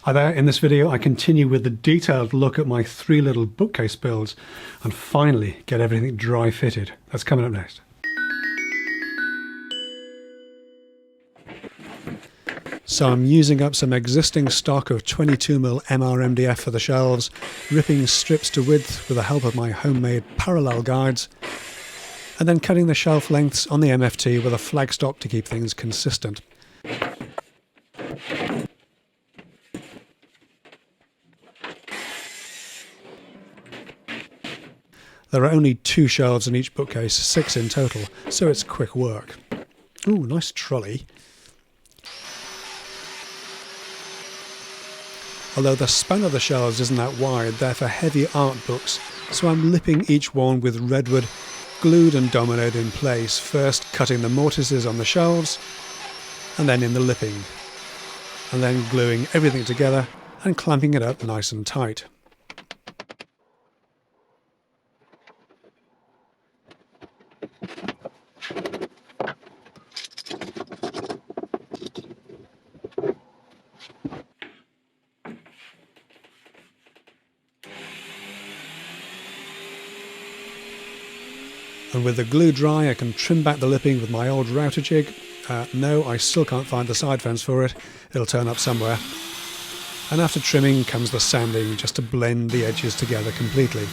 Hi there, in this video I continue with the detailed look at my 3 little bookcase builds and finally get everything dry fitted. That's coming up next. So I'm using up some existing stock of 22mm MRMDF for the shelves, ripping strips to width with the help of my homemade parallel guides, and then cutting the shelf lengths on the MFT with a flag stop to keep things consistent. There are only 2 shelves in each bookcase, 6 in total, so it's quick work. Ooh, nice trolley. Although the span of the shelves isn't that wide, they're for heavy art books, so I'm lipping each one with redwood, glued and dominoed in place, first cutting the mortises on the shelves, and then in the lipping, and then gluing everything together and clamping it up nice and tight. And with the glue dry, I can trim back the lipping with my old router jig. No, I still can't find the side fence for it. It'll turn up somewhere. And after trimming comes the sanding, just to blend the edges together completely.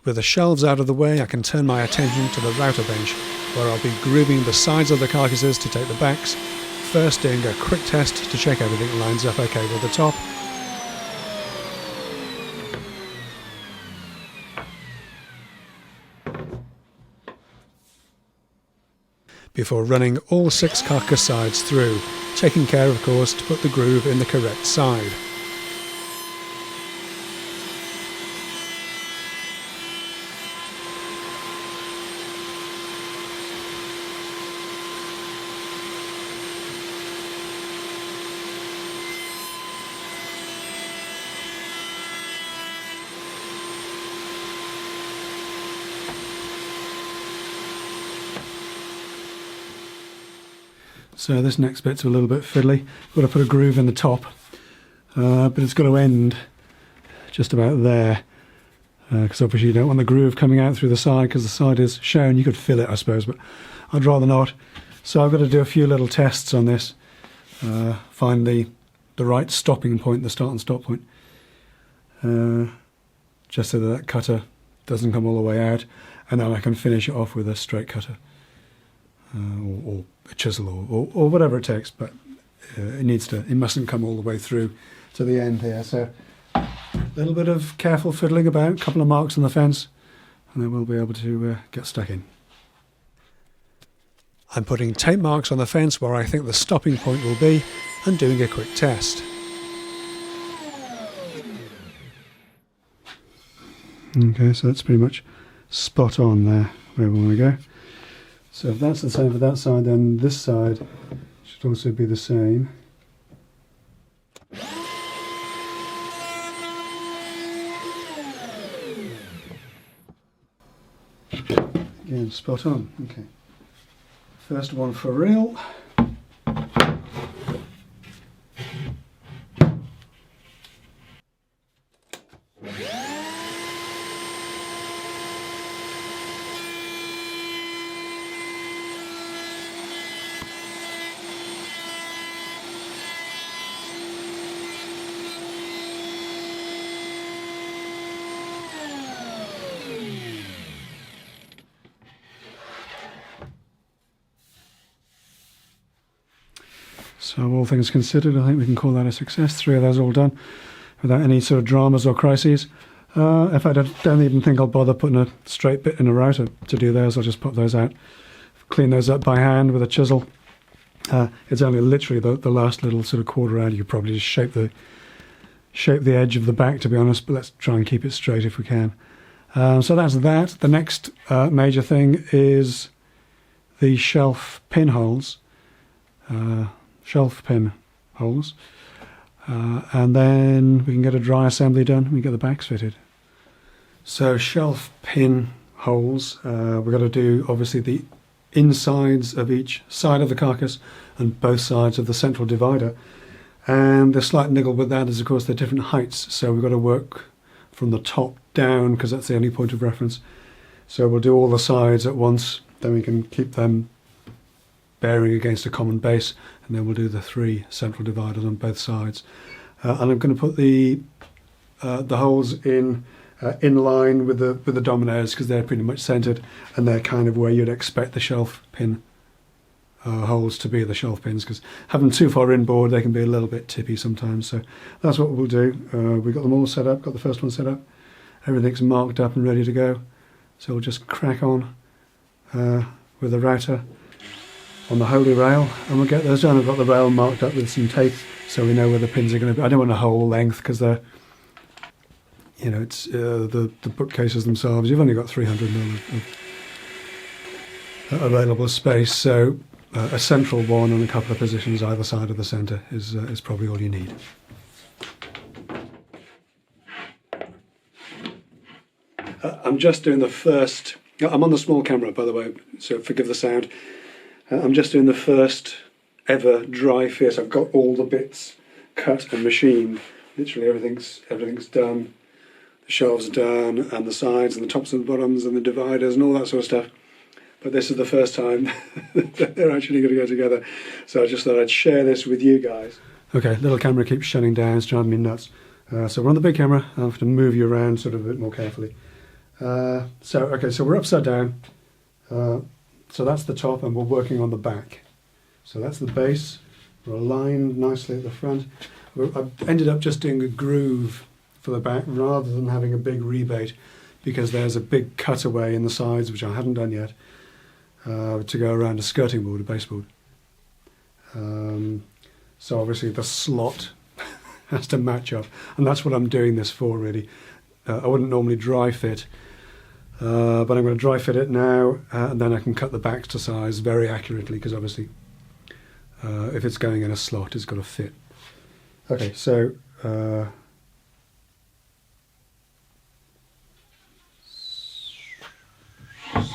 With the shelves out of the way, I can turn my attention to the router bench, where I'll be grooving the sides of the carcasses to take the backs, first doing a quick test to check everything lines up okay with the top. Before running all 6 carcass sides through, taking care of course to put the groove in the correct side. So this next bit's a little bit fiddly. Got to put a groove in the top, but it's got to end just about there, because obviously you don't want the groove coming out through the side, because the side is shown. You could fill it, I suppose, but I'd rather not. So I've got to do a few little tests on this, find the right stopping point, the start and stop point, just so that cutter doesn't come all the way out, and then I can finish it off with a straight cutter. Or a chisel or whatever it takes, but it mustn't come all the way through to the end here. So a little bit of careful fiddling about, a couple of marks on the fence, and then we'll be able to get stuck in. I'm putting tape marks on the fence where I think the stopping point will be and doing a quick test. Okay, so that's pretty much spot on there where we want to go. So if that's the same for that side, then this side should also be the same. Again, spot on. Okay. First one for real. So all things considered, I think we can call that a success. 3 of those all done without any sort of dramas or crises. In fact, I don't even think I'll bother putting a straight bit in a router to do those. I'll just pop those out, clean those up by hand with a chisel. It's only literally the last little sort of quarter out. You could probably just shape the edge of the back, to be honest, but let's try and keep it straight if we can. So that's that. The next major thing is the shelf pinholes. Shelf pin holes. and then we can get a dry assembly done and we get the backs fitted. So shelf pin holes, we've got to do obviously the insides of each side of the carcass and both sides of the central divider. And the slight niggle with that is, of course, they're different heights, so we've got to work from the top down because that's the only point of reference. So we'll do all the sides at once, then we can keep them bearing against a common base, and then we'll do the 3 central dividers on both sides. And I'm going to put the holes in line with the dominoes because they're pretty much centered, and they're kind of where you'd expect the shelf pin holes to be, the shelf pins, because having them too far inboard they can be a little bit tippy sometimes. So that's what we'll do. We've got them all set up, got the first one set up, everything's marked up and ready to go, so we'll just crack on with the router on the holy rail and we'll get those done. I've got the rail marked up with some tape so we know where the pins are going to be. I don't want a whole length because they're, you know, it's the bookcases themselves, you've only got 300mm of available space, so a central one and a couple of positions either side of the centre is probably all you need. I'm just doing the first, I'm on the small camera by the way, so forgive the sound. I'm just doing the first ever dry fit. I've got all the bits cut and machined, literally everything's done. The shelves are done and the sides and the tops and the bottoms and the dividers and all that sort of stuff. But this is the first time that they're actually going to go together. So I just thought I'd share this with you guys. Okay, little camera keeps shutting down, it's driving me nuts. So we're on the big camera, I'll have to move you around sort of a bit more carefully. So we're upside down. So that's the top and we're working on the back. So that's the base, we're aligned nicely at the front. I've ended up just doing a groove for the back rather than having a big rebate because there's a big cutaway in the sides, which I haven't done yet, to go around a skirting board, a baseboard. So obviously the slot has to match up, and that's what I'm doing this for really. I wouldn't normally dry fit, but I'm going to dry fit it now, and then I can cut the backs to size very accurately because obviously if it's going in a slot it's got to fit. Okay, so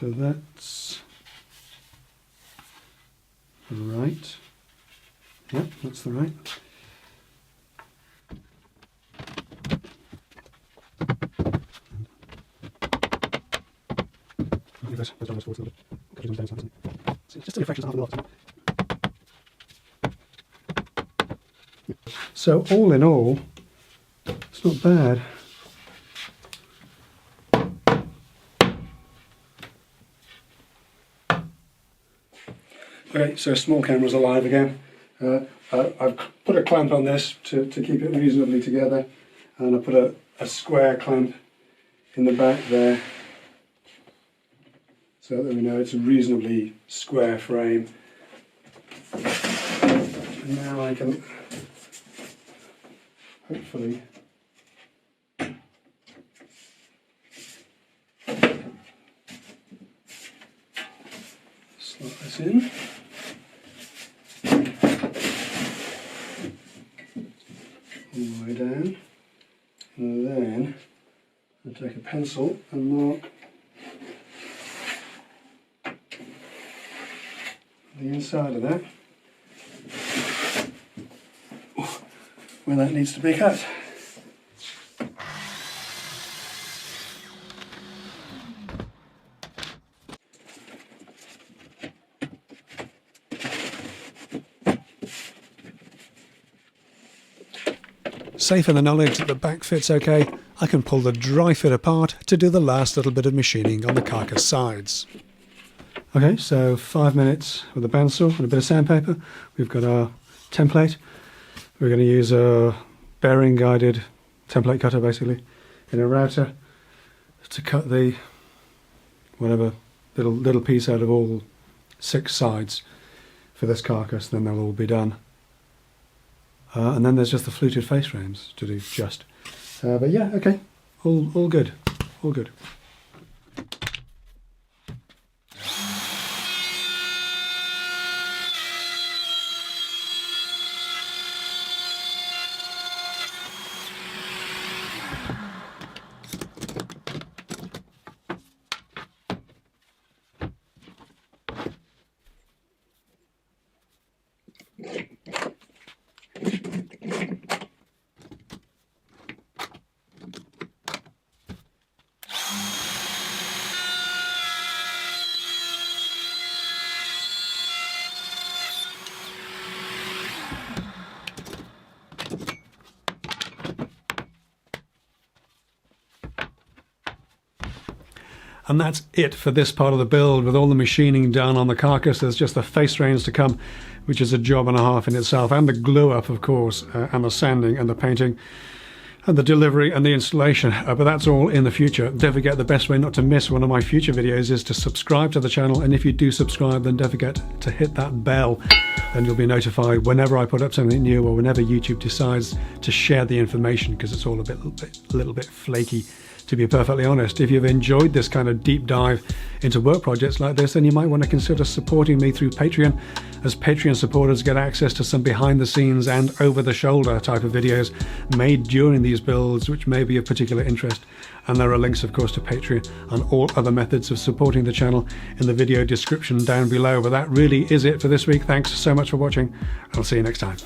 that's right. Yep, that's the right. So all in all, it's not bad. Okay, so small camera's alive again. I've put a clamp on this to keep it reasonably together, and I put a square clamp in the back there so that we know it's a reasonably square frame. And now I can hopefully slot this in. All the way down, and then I'll take a pencil and mark the inside of that where that needs to be cut. Safe in the knowledge that the back fits okay, I can pull the dry fit apart to do the last little bit of machining on the carcass sides. Okay, so 5 minutes with a bandsaw and a bit of sandpaper. We've got our template. We're going to use a bearing guided template cutter basically in a router to cut the whatever little piece out of all 6 sides for this carcass, then they'll all be done. And then there's just the fluted face frames to do just. But yeah, okay, all good, all good. And that's it for this part of the build. With all the machining done on the carcass, there's just the face rails to come, which is a job and a half in itself, and the glue up, of course, and the sanding and the painting and the delivery and the installation, but that's all in the future. Don't forget, the best way not to miss one of my future videos is to subscribe to the channel, and if you do subscribe, then don't forget to hit that bell, then you'll be notified whenever I put up something new or whenever YouTube decides to share the information, because it's all a little bit flaky, to be perfectly honest. If you've enjoyed this kind of deep dive into work projects like this, then you might want to consider supporting me through Patreon, as Patreon supporters get access to some behind the scenes and over the shoulder type of videos made during these builds, which may be of particular interest. And there are links, of course, to Patreon and all other methods of supporting the channel in the video description down below. But that really is it for this week. Thanks so much for watching. I'll see you next time.